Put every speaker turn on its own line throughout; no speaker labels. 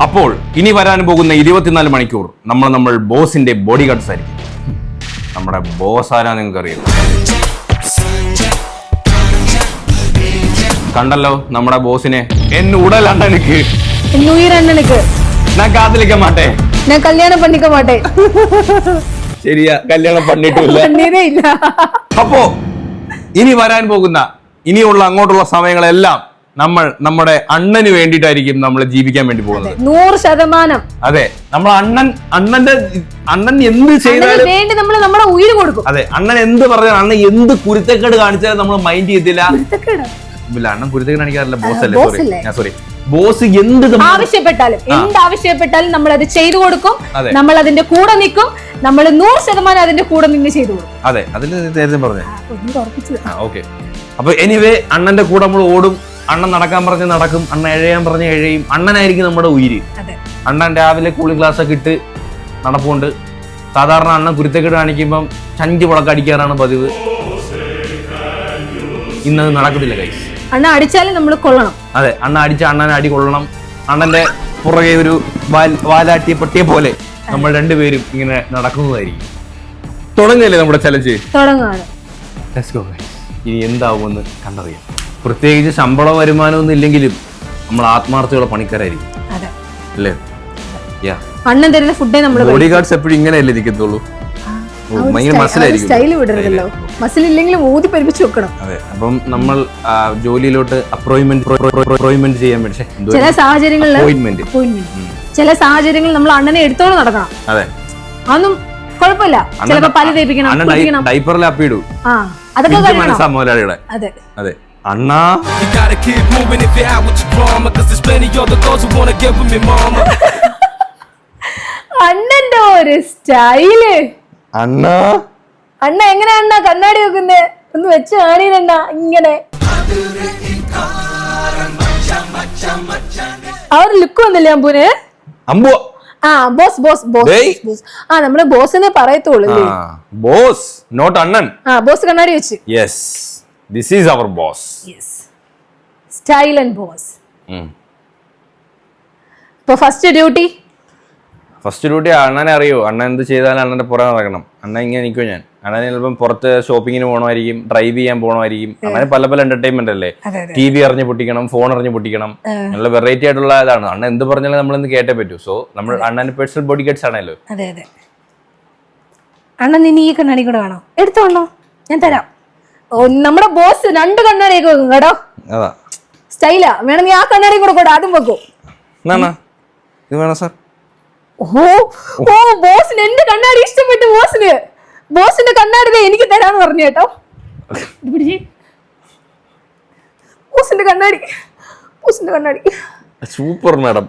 അപ്പോൾ ഇനി വരാൻ പോകുന്ന 24 മണിക്കൂർ നമ്മൾ ബോസിന്റെ ബോഡി ഗാർഡ്സ് ആയിരിക്കും. നമ്മുടെ ബോസ് ആരാ നിങ്ങൾക്ക് അറിയാം? കണ്ടല്ലോ നമ്മുടെ ബോസിനെ. എൻ ഉടൽ അണ്ണനുക്ക് ഞാൻ കാത്തിരിക്ക മാട്ടെ,
ഞാൻ കല്യാണം പണിക്ക മാട്ടെ.
ശരിയാ, കല്യാണം പണിട്ടില്ല. അപ്പോ ഇനി വരാൻ പോകുന്ന ഇനിയുള്ള അങ്ങോട്ടുള്ള സമയങ്ങളെല്ലാം നമ്മൾ നമ്മുടെ അണ്ണന് വേണ്ടിയിട്ടായിരിക്കും നമ്മൾ ജീവിക്കാൻ വേണ്ടി പോകുന്നത്.
100%.
അതെ, നമ്മൾ അണ്ണൻ എന്ത് ചെയ്താലും
വേണ്ടി നമ്മൾ നമ്മുടെ ഉയിര് കൊടുക്കും.
അതെ, അണ്ണൻ എന്ത് പറഞ്ഞാലും അണ്ണൻ എന്ത് കുരുത്തക്കേട് കാണിച്ചാലും നമ്മൾ മൈൻഡ് ചെയ്തില്ല. അണ്ണൻ കുരുത്തക്കേട് കാണിക്കാറില്ല, ബോസ് അല്ലേ? സോറി, ബോസ് എന്ത്
ആവശ്യപ്പെട്ടാലും നമ്മൾ അത് ചെയ്തു കൊടുക്കും. നമ്മൾ അതിന്റെ കൂടെ നിൽക്കും. നമ്മൾ 100% അതിന്റെ കൂടെ നിന്ന് ചെയ്തു കൊടുക്കും.
അതെ, അതിൽ നേരത്തെ പറഞ്ഞേ. ഓക്കെ, അപ്പൊ എനിവേ അണ്ണന്റെ കൂടെ നമ്മൾ ഓടും. അണ്ണൻ നടക്കാൻ പറഞ്ഞ് നടക്കും, അണ്ണൻ എഴയാൻ പറഞ്ഞ് എഴയും. അണ്ണനായിരിക്കും നമ്മുടെ ഉയിര്. അണ്ണൻ രാവിലെ കൂളിംഗ് ക്ലാസ് ഒക്കെ ഇട്ട് നടപ്പുണ്ട്. സാധാരണ അണ്ണൻ കുരുത്തക്കേട് കാണിക്കുമ്പം ചഞ്ചി മുളക്കടിക്കാറാണ് പതിവ്. ഇന്നത് നടക്കത്തില്ല ഗൈസ്.
അണ്ണ അടിച്ചാലും നമ്മൾ കൊള്ളണം.
അതെ, അണ്ണൻ അടിച്ച അണ്ണനെ അടി കൊള്ളണം. അണ്ണന്റെ പുറകെ ഒരു വാലാട്ടിയ പട്ടിയെ പോലെ നമ്മൾ രണ്ടുപേരും ഇങ്ങനെ നടക്കുന്നതായിരിക്കും. തുടങ്ങിയല്ലേ നമ്മുടെ ചലഞ്ച്?
തുടങ്ങാണ്.
ഇനി എന്താവുമെന്ന് കണ്ടറിയാം. പ്രത്യേകിച്ച് ശമ്പള വരുമാനമൊന്നും ഇല്ലെങ്കിലും നമ്മൾ ആത്മാർത്ഥയുള്ള പണിക്കാരായിരിക്കും അല്ലേ?
അണ്ണൻ തരുന്ന ഫുഡേ നമ്മൾ
ബോഡി ഗാർഡ്സ് എപ്പോഴും ഇങ്ങനെയല്ലേ ഇരിക്കത്തുള്ളൂ.
സ്റ്റൈൽ വിടരുതല്ലോ. മസിൽ ഇല്ലെങ്കിലും ഊതി പരിപ്പിച്ച് വെക്കണം.
അതെ, അപ്പം നമ്മൾ ജോലിയിലോട്ട് അപ്പോയിന്റ്മെന്റ് ചെയ്യാൻ വേണ്ടി
ചില സാഹചര്യങ്ങളിൽ നമ്മൾ അണ്ണനെ എടുത്തോണ്ട് നടക്കണം.
അതെ,
അതൊന്നും കുഴപ്പമില്ല. ചിലപ്പോ പല്ല് തേപ്പിക്കണം,
ഡൈപ്പറിൽ അപ്പിയിടൂ.
അതൊക്കെ
മുതലാളിയുടെ. അതെ, അണ്ണാ
അണ്ണന്റെ ഒരു സ്റ്റൈല്.
അണ്ണ
എങ്ങനെയാ അണ്ണ കണ്ണാടി വെക്കുന്നേ? ഒന്ന് വെച്ച് കാണിരണ്ണ ഇങ്ങനെ. ആ ഒരു ലുക്ക് വന്നില്ലേ അമ്പൂന്?
അമ്പു
നമ്മള് ബോസിനെ പറയത്തുള്ളൂ.
Boss, not Annan.
ബോസ് കണ്ണാടി വെച്ച്.
Yes, this is our boss.
Style and boss. ഇപ്പൊ ഫസ്റ്റ് ഡ്യൂട്ടി
അണ്ണനെ അറിയോ? അണ്ണൻ എന്ത് ചെയ്താലും അണ്ണന്റെ പുറകെ നടക്കണം. അണ്ണൻ ഇങ്ങനെ നിൽക്കും. അണ്ണന് ചിലപ്പം പുറത്ത് ഷോപ്പിങ്ങിന് പോകണമായിരിക്കും, ഡ്രൈവ് ചെയ്യാൻ പോകണമായിരിക്കും. അങ്ങനെ പല എന്റർടൈൻമെന്റ് അല്ലേ. TV അറിഞ്ഞ് പൊട്ടിക്കണം, ഫോൺ അറിഞ്ഞ് പൊട്ടിക്കണം. നല്ല വെറൈറ്റി ആയിട്ടുള്ള ഇതാണ്. അണ്ണൻ എന്ത് പറഞ്ഞാലും നമ്മളെന്ന് കേട്ടേ പറ്റൂ. സോ നമ്മൾ അണ്ണന് പേഴ്സണൽ ബോഡി ഗാർഡ്സ് ആണല്ലോ.
അണ്ണൻ ഇനി ഈ കണ്ണാടി കൂടെ വേണോ? എടുത്തോണ്ടോ, ഞാൻ തരാം. നമ്മുടെ ബോസ് 2 കണ്ണാടിയൊക്കെ വെക്കും കേട്ടോ. സ്റ്റൈലാ. വേണം നീ ആ കണ്ണാടി കൂടെ കൂടെ അതും വെക്കും.
ഇത് വേണം സാർ.
ബോസിന് എന്റെ കണ്ണാടി ഇഷ്ടപ്പെട്ടു. ബോസിന്റെ കണ്ണാടി എനിക്ക് തരാന്ന് പറഞ്ഞു കേട്ടോ. ബോസിന്റെ കണ്ണാടി
സൂപ്പർ മാഡം.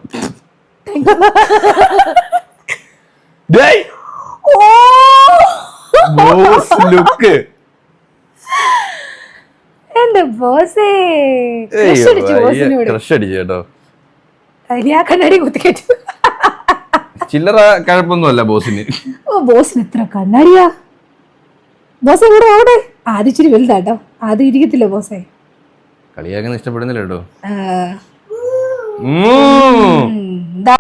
ലുക്ക്
എന്റെ ബോസേ
ക്രഷ് അടിച്ചു കേട്ടോ.
ആ കണ്ണാടി കുത്തിക്കേറ്റു.
ചില്ലറ കഴപ്പൊന്നുമല്ല ബോസിന്.
ബോസിന് എത്ര കണ്ണാടിയാ? ബോസ് എവിടെ അവിടെ? ആദ്യം വലുതാട്ടോ. ആദ്യം ഇരിക്കത്തില്ല ബോസേ.
കളിയാക്കാൻ ഇഷ്ടപ്പെടുന്നില്ല കേട്ടോ.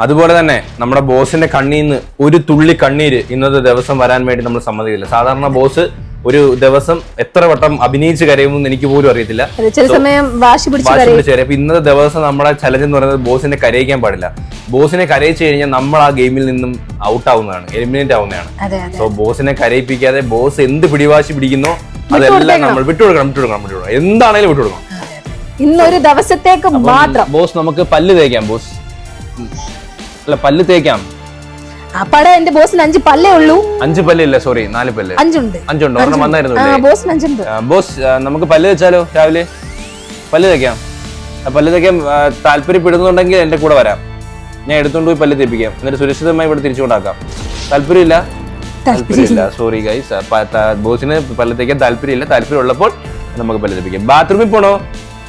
അതുപോലെ തന്നെ നമ്മുടെ ബോസിന്റെ കണ്ണീന്ന് ഒരു തുള്ളി കണ്ണീര് ഇന്നത്തെ ദിവസം വരാൻ വേണ്ടി നമ്മൾ സമ്മതിക്കില്ല. സാധാരണ ബോസ് ഒരു ദിവസം എത്ര വട്ടം അഭിനയിച്ച് കരയുമെന്ന് എനിക്ക് പോലും അറിയത്തില്ല. അപ്പൊ ഇന്നത്തെ ദിവസം നമ്മുടെ ചലഞ്ച് എന്ന് പറയുന്നത് ബോസിനെ കരയിക്കാൻ പാടില്ല. ബോസിനെ കരയിച്ചു കഴിഞ്ഞാൽ നമ്മൾ ആ ഗെയിമിൽ നിന്നും ഔട്ട് ആവുന്നതാണ്, എലിമിനേറ്റ് ആവുന്നതാണ്. സോ ബോസിനെ കരയിപ്പിക്കാതെ ബോസ് എന്ത് പിടിവാശി പിടിക്കുന്നോ അതെല്ലാം നമ്മൾ വിട്ടുകൊടുക്കണം. എന്താണേലും വിട്ടുകൊടുക്കണം.
ഇന്നൊരു ദിവസത്തേക്ക് മാത്രം.
ബോസ് നമുക്ക് പല്ല് തേക്കാം. പല്ല് തേക്കാം.
അപ്പടെ എന്റെ ബോസിന് 5 പല്ലേ ഉള്ളൂ.
5 പല്ലില്ല, സോറി 4 പല്ല്.
5 ഉണ്ട്.
ഒരെണ്ണം വന്നായിരുന്നു.
ബോസിന് 5 ഉണ്ട്.
ബോസ് നമുക്ക് പല്ല് വെച്ചാലോ? രാവിലെ പല്ല് തേക്കാം. പല്ല് തേക്കാൻ താല്പര്യപ്പെടുന്നുണ്ടെങ്കിൽ എന്റെ കൂടെ വരാം. ഞാൻ എടുത്തോണ്ട് പോയി പല്ല് തേപ്പിക്കാം. എന്നിട്ട് സുരക്ഷിതമായി ഇവിടെ തിരിച്ചുകൊണ്ടാക്കാം. താല്പര്യമില്ല, സോറി ഗൈസ്. ബോസിന് പല്ല് തേക്കാൻ താല്പര്യമില്ല. താല്പര്യമുള്ളപ്പോൾ നമുക്ക് പല്ല് തേപ്പിക്കാം. ബാത്റൂമിൽ പോണോ?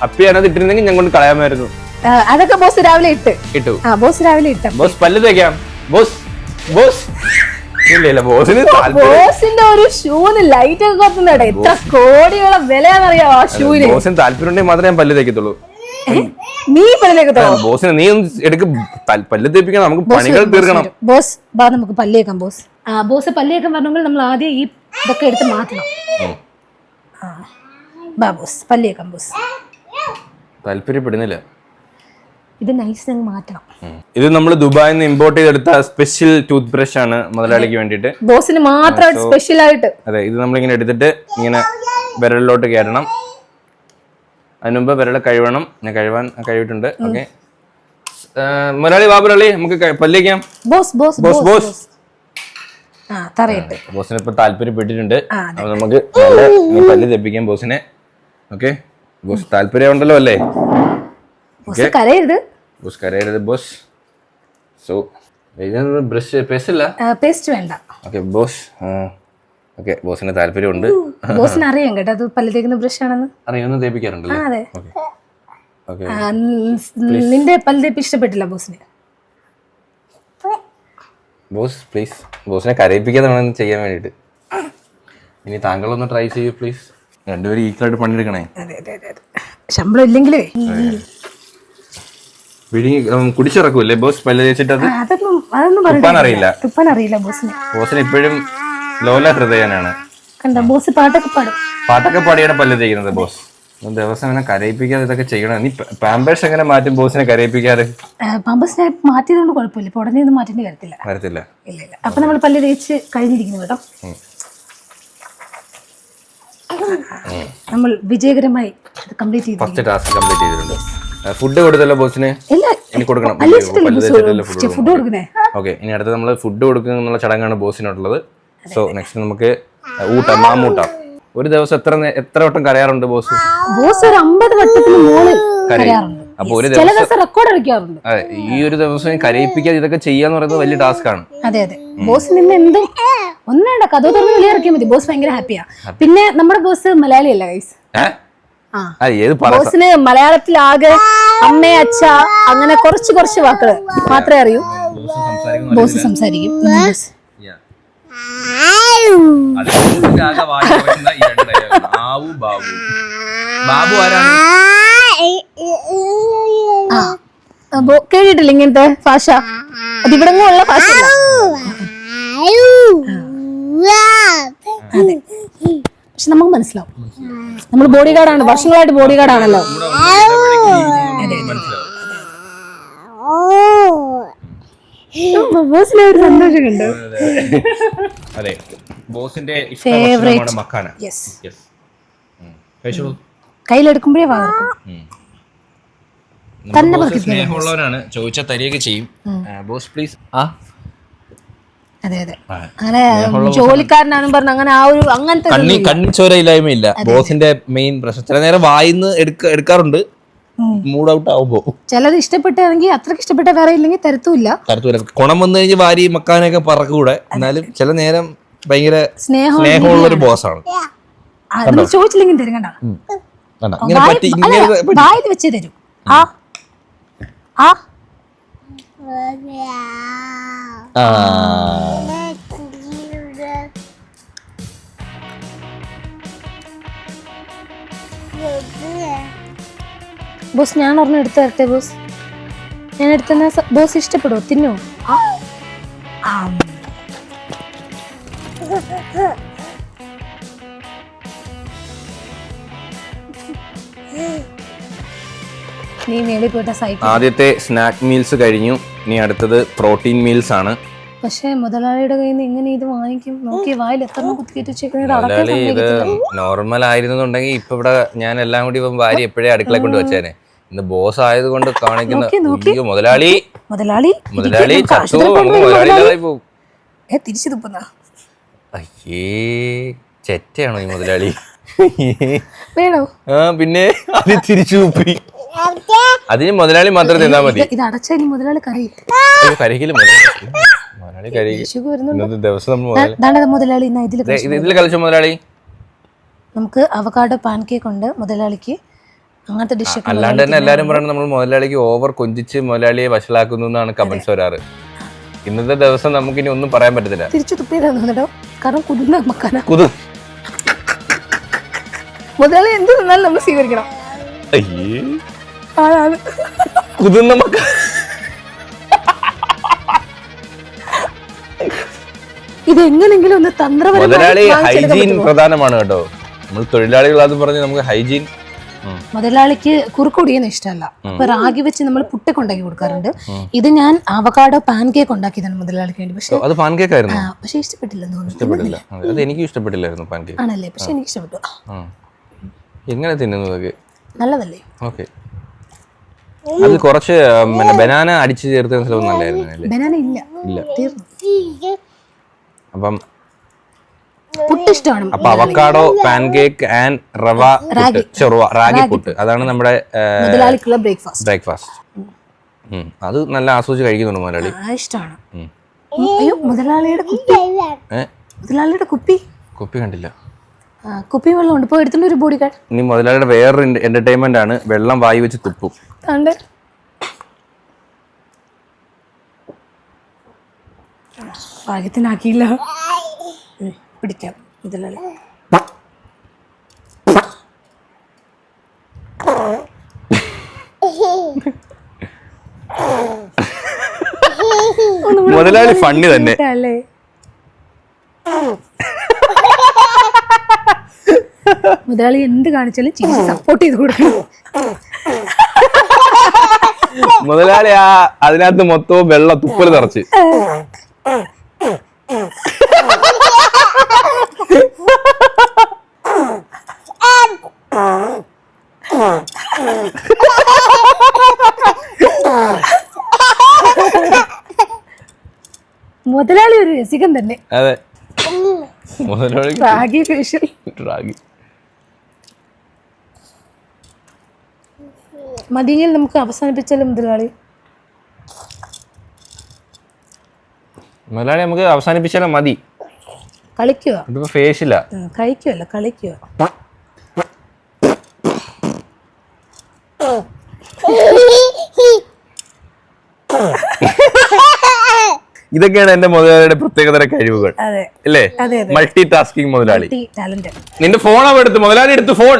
അപ്പി അതിനകത്ത് ഇട്ടിരുന്നെങ്കിൽ ഞാൻ കൊണ്ട് കളയാമായിരുന്നു.
അതൊക്കെ ബോസ് രാവിലെ ഇട്ടു.
ബോസ് പല്ല് തേക്കാം.
ബോസിന്റെ ഒരു ഷൂന് ലൈറ്റ് ഒക്കെ കത്തുന്നുണ്ട്. എത്ര കോടിയുള്ള വിലയാണെന്നറിയാം ആ ഷൂന്.
ബോസിന് താല്പര്യം ഉണ്ടെങ്കിൽ മാത്രമേ ഞാൻ പല്ല് തേക്കത്തുള്ളൂ.
നീ പല്ല് തേക്കത്തോ?
ബോസിനെ നീ ഒന്ന് എടുക്ക്, പല്ല് തേപ്പിക്കണം, നമുക്ക് പണികൾ തീർക്കണം.
ബോസ് ബാ നമുക്ക് പല്ല് തേക്കാം. ബോസ് ബോസ് പല്ല് തേക്കാൻ പറഞ്ഞെങ്കിൽ നമ്മൾ ആദ്യം ഈ ഇതൊക്കെ എടുത്ത് മാറ്റണം. ബാ ബോസ് പല്ല് തേക്കാം. ബോസ്
താല്പര്യപ്പെടുന്നില്ല.
ഇത് നൈസ് അങ്ങ് മാറ്റണം.
ഇത് നമ്മൾ ദുബായിൽ നിന്ന് ഇമ്പോർട്ട് ചെയ്തെടുത്ത സ്പെഷ്യൽ ടൂത്ത് ബ്രഷ് ആണ് മുതലാളിക്ക് വേണ്ടിയിട്ട്.
ബോസിന് മാത്രമായിട്ട് സ്പെഷ്യൽ ആയിട്ട്.
അതെ, ഇത് നമ്മളിങ്ങനെ എടുത്തിട്ട് ഇങ്ങനെ വിരലിലോട്ട് കയറണം. അതിന് മുമ്പ് വിരൽ കഴുകണം. ഞാൻ കഴിവിട്ടുണ്ട്. ഓക്കെ മുതലാളി, ബാബുരളി, നമുക്ക് പല്ലിക്കാം.
ബോസ് ബോസ്
ബോസ് ബോസ്
തറയിട്ട്
ബോസിന് ഇപ്പൊ താല്പര്യപ്പെട്ടിട്ടുണ്ട്. അപ്പൊ നമുക്ക് പല്ല് തെപ്പിക്കാം ബോസിനെ. ഓക്കെ ബോസ് താല്പര്യം ഉണ്ടല്ലോ അല്ലേ?
ബോസ് കരയരുത്.
ബോസ് കരയരുത് ബോസ്. സോ ബ്രഷ്
പേസ്റ്റ് വേണ്ട.
Okay boss. ഓക്കെ ബോസിന് താല്പര്യമുണ്ട്.
ബോസിന് അറിയാം കേട്ടോ അത് പല്ല് തേക്കുന്ന ബ്രഷ് ആണെന്ന്.
അറിയാവുന്ന തേപ്പിക്കാറുണ്ടല്ലേ?
അതെ. നിന്റെ പല്ല് തേപ്പ് ഇഷ്ടപ്പെട്ടില്ല ബോസിന്?
ബോസ് പ്ലീസ്, ബോസിനെ കരയിപ്പിക്കാതാണ് ചെയ്യാൻ വേണ്ടിട്ട്. ഇനി താങ്കളൊന്ന് ട്രൈ ചെയ്യൂ പ്ലീസ്. രണ്ടുപേരും ഈക്വലായിട്ട് പണിയെടുക്കണേ.
ശമ്പളം ഇല്ലെങ്കിലേ
കുടിച്ചിറക്കൂല്ലേ ബോസ് പല്ല് തേച്ചിട്ട്?
അതൊന്നും അറിയില്ല ബോസിന്.
ബോസിന് ഇപ്പോഴും ലോല ഹൃദയനാണ്.
കണ്ട ബോസ്
പാട്ടൊക്കെ പാടിയാണ് പല്ല് തേക്കുന്നത്. ബോസ് ദിവസം ഇങ്ങനെ കരയിപ്പിക്കാതെ ഇതൊക്കെ ചെയ്യണം. നീ പാമ്പേഴ്സ് എങ്ങനെ മാറ്റും ബോസിനെ കരയിപ്പിക്കാറ്?
പാമ്പേഴ്സിനെ മാറ്റിയതുകൊണ്ട് കുഴപ്പമില്ല. ഇപ്പൊ ഉടനെ ഒന്നും മാറ്റേണ്ടി വരത്തില്ല. ഇല്ല. അപ്പൊ നമ്മൾ പല്ല് തേച്ച് കഴിഞ്ഞിരിക്കുന്നു കേട്ടോ. നമ്മൾ വിജയകരമായി കംപ്ലീറ്റ് ചെയ്തു.
ഫസ്റ്റ് ടാസ്ക് കംപ്ലീറ്റ് ചെയ്തിട്ടുണ്ട്. ഫുഡ് കൊടുത്തല്ലോ ബോസിന്? ഇനി കൊടുക്കണം.
ഫുഡ് കൊടുക്കുന്നേ.
ഓക്കെ, ഇനി അടുത്ത് നമ്മൾ ഫുഡ് കൊടുക്കുക എന്നുള്ള ചടങ്ങാണ് ബോസിനോട്ടുള്ളത്. സോ നെക്സ്റ്റ് നമുക്ക് മാമൂട്ടാം. ഒരു ദിവസം എത്ര വട്ടം കരയാറുണ്ട് ബോസ്?
ബോസ് ഒരു 50 വട്ടത്തിന് മുകളിൽ കരയാറുണ്ട്.
അപ്പൊ ഒരു
ദിവസം റെക്കോർഡ് അടിക്കാറുണ്ട്.
ഈ ഒരു ദിവസം കരയിപ്പിക്കാതെ ഇതൊക്കെ ചെയ്യാന്ന് പറയുന്നത് വലിയ ടാസ്ക് ആണ്.
അതെ. ബോസ് നിന്ന് എന്തും ഒന്നും കഥ തുറന്ന് വെളിയിറക്കിയാൽ മതി. ബോസ് ഭയങ്കര ഹാപ്പിയാ. പിന്നെ നമ്മുടെ ബോസ് മലയാളി അല്ല ഗൈസ്. ബോസിന് മലയാളത്തിൽ ആകെ അമ്മ, അച്ഛ അങ്ങനെ കുറച്ച് വാക്കുകൾ മാത്രമേ അറിയൂ. ബോസ് സംസാരിക്കും. കേട്ടിട്ടില്ല ഇങ്ങനത്തെ ഭാഷ? അതിവിടെ ഉള്ള ഭാഷ. അതെ, പക്ഷെ നമുക്ക് മനസ്സിലാവും. നമ്മൾ ബോഡി ഗാർഡാണ്, വർഷങ്ങളായിട്ട് ബോഡി ഗാർഡാണല്ലോ. ബോസിന് ഒരു സന്തോഷം കണ്ടു.
അതെ, ബോസിന്റെ ഫേവറേറ്റ് മക്കാന.
കയ്യിലെടുക്കുമ്പോഴേ വാർക്കും.
സ്നേഹമുള്ളവരാണ്, ചോദിച്ചാൽ തരികയൊക്കെ ചെയ്യും. Boss please.
അതെ. അങ്ങനെ ജോലിക്കാരനാണെന്ന് പറഞ്ഞ അങ്ങനെ ആ ഒരു അങ്ങനത്തെ
കണ്ണിച്ചോരയില്ലായ്മയില്ല. ബോസിന്റെ മെയിൻ പ്രശ്നം ചില നേരം വായിന്ന് എടുക്കാറുണ്ട്. മൂഡ് ഔട്ട് ആവുമ്പോ
ചിലത് ഇഷ്ടപ്പെട്ടാണെങ്കിൽ അത്രക്ക് ഇഷ്ടപ്പെട്ട വേറെ ഇല്ലെങ്കിൽ തരത്തൂല്ല.
കുണം വന്നു കഴിഞ്ഞ് വാരി മക്കാനൊക്കെ പറക്കൂടെ. എന്നാലും ചില നേരം ഭയങ്കര സ്നേഹമുള്ള ഒരു ബോസാണ്.
ചോദിച്ചില്ലെങ്കിൽ തരും. കണ്ട വായിൽ വെച്ചേ തരും. ബോസ് ഞാൻ ഒരെണ്ണം എടുത്തു തരട്ടെ ബോസ്? ഞാൻ എടുത്തുന്ന ബോസ് ഇഷ്ടപ്പെടുമോ? തിന്നോ? നീ മേളിൽ പോയിട്ട് സൈക്കിൾ.
ആദ്യത്തെ സ്നാക്ക് മീൽസ് കഴിഞ്ഞു. ഇനി അടുത്തത് പ്രോട്ടീൻ മീൽസ് ആണ്.
പക്ഷെ മുതലാളിയുടെ കയ്യിൽ നിന്ന് എങ്ങനെ ഇത് വാങ്ങിക്കും? നോക്കി വായിൽ എത്ര
മുതലാളി ഇത് നോർമൽ ആയിരുന്നുണ്ടെങ്കിൽ ഇപ്പൊ ഇവിടെ ഞാൻ എല്ലാം കൂടി വാരി എപ്പോഴേ അടുക്കള കൊണ്ട് വെച്ചേനെ. ഇന്ന് ബോസ് ആയതുകൊണ്ട് കാണിക്കുന്ന മുതലാളി ചത്തു. മുതലാളി പോകും.
തിരിച്ചു തുപ്പുന്ന
അയ്യേ ചെറ്റയാണോ ഈ മുതലാളി?
വേണോ?
പിന്നെ അത് തിരിച്ചു തുപ്പി. അതിന് മുതലാളി മാത്രം തിന്നാ മതി.
ഇത് അടച്ചാൽ മുതലാളി
കരയില്ല. മുതലാളി കരയില്ല. ദിവസം
മുതലാളി
ഇതിൽ കളിച്ച മുതലാളി.
നമുക്ക് അവക്കാഡോ പാൻകേക്ക് ഉണ്ട് മുതലാളിക്ക്. അങ്ങനത്തെ ഡിഷ്.
അല്ലാണ്ട് തന്നെ എല്ലാരും പറയുന്നത് നമ്മൾ മുതലാളിക്ക് ഓവർ കൊഞ്ചിച്ച് മുതലാളിയെ വഷളാക്കുന്നു എന്നാണ് കമന്റ്സ് വരാറ്. ഇന്നത്തെ ദിവസം നമുക്ക് ഇനി ഒന്നും പറയാൻ പറ്റത്തില്ല.
തിരിച്ചു തുപ്പിയതാണോ? കാരണം കുതുന്ന മക്കാന.
മുതലാളി
എന്ത് തന്നാലും നമ്മൾ സ്വീകരിക്കണം.
കുതിർന്ന മക്ക
ഇതെങ്ങനെങ്കിലും ഒന്ന്
മുതലാളി
തന്ത്രപരമായി
ഹൈജീൻ പ്രധാനമാണ് കേട്ടോ. നമ്മൾ തൊഴിലാളികളാന്ന് പറഞ്ഞ് നമുക്ക് ഹൈജീൻ.
മുതലാളിക്ക് കുറുക്കുടിയൊന്നും ഇഷ്ടമല്ല. അപ്പൊ റാഗി വെച്ച് നമ്മൾ പുട്ടൊക്കെ ഉണ്ടാക്കി കൊടുക്കാറുണ്ട്. ഇത് ഞാൻ അവകാഡോ പാൻ കേക്ക് ഉണ്ടാക്കിയതാണ് മുതലാളിക്ക് വേണ്ടി. പക്ഷെ
അത് പാൻ കേക്ക് ആയിരുന്നു.
പക്ഷെ ഇഷ്ടപ്പെട്ടില്ലെന്ന് തോന്നുന്നു.
ഇഷ്ടപ്പെട്ടില്ല. അത് എനിക്കും ഇഷ്ടപ്പെട്ടില്ലായിരുന്നു പാൻ കേക്ക്.
ആണല്ലേ? പക്ഷെ എനിക്ക് ഇഷ്ടപ്പെട്ടു.
എങ്ങനെ തിന്നുന്നതൊക്കെ
നല്ലതല്ലേ?
ഓക്കെ. അത് കുറച്ച് പിന്നെ ബനാന അടിച്ചു ചേർത്ത് നല്ലായിരുന്നു.
ബനാന ഇല്ല, തീർന്നു. അപ്പം പുട്ട് ഇഷ്ടമാണ്.
അപ്പൊ അവക്കാഡോ പാൻ കേക്ക് ആൻഡ് റവ റാഗി പുട്ട്, അതാണ് നമ്മുടെ
മുതലാളിക്കുള്ള ബ്രേക്ക്ഫാസ്റ്റ്.
അത് നല്ല ആസ്വദിച്ച് കഴിക്കുന്നുണ്ട് മുതലാളി.
ഇഷ്ടമാണ്. അയ്യോ, മുതലാളിയുടെ കുപ്പി
കണ്ടില്ല.
കുപ്പി വെള്ളം ഉണ്ട്, പോയി എടുത്തിട്ട് ഒരു ബോഡി കാർഡ്.
ഇനി മുതലാളിയുടെ വേറൊരു എന്റർടൈൻമെന്റ് ആണ്, വെള്ളം വായി വെച്ച് തുപ്പും.
ഭാഗ്യത്തിനാക്കിയില്ല. പിടിക്കാം മുതലാളി.
മുതലാളി ഫണ്ണി തന്നെ.
മുതലാളി എന്ത് കാണിച്ചാലും ചിരിച്ച് സപ്പോർട്ട് ചെയ്ത് കൊടുക്കണം.
മുതലാളി അതിനകത്ത് മൊത്തവും വെള്ളം തുപ്പല് നിറച്ച്.
മുതലാളി ഒരു രസികൻ തന്നെ.
അതെ, മുതലാളി
റാഗി ഫേഷ്യൽ. മതിയെങ്കിൽ നമുക്ക് അവസാനിപ്പിച്ചാലും മുതലാളി.
നമുക്ക് അവസാനിപ്പിച്ചാലും മതി.
കളിക്കുക
ഫേഷ്യല
കഴിക്കുവല്ല, കളിക്കുക.
ഇതൊക്കെയാണ് എന്റെ മുതലാളിയുടെ പ്രത്യേകതര കഴിവുകൾ അല്ലേ? മൾട്ടി ടാസ്കിങ് മുതലാളി. നിന്റെ ഫോൺ അവ എടുത്ത് മുതലാളി എടുത്ത് ഫോൺ.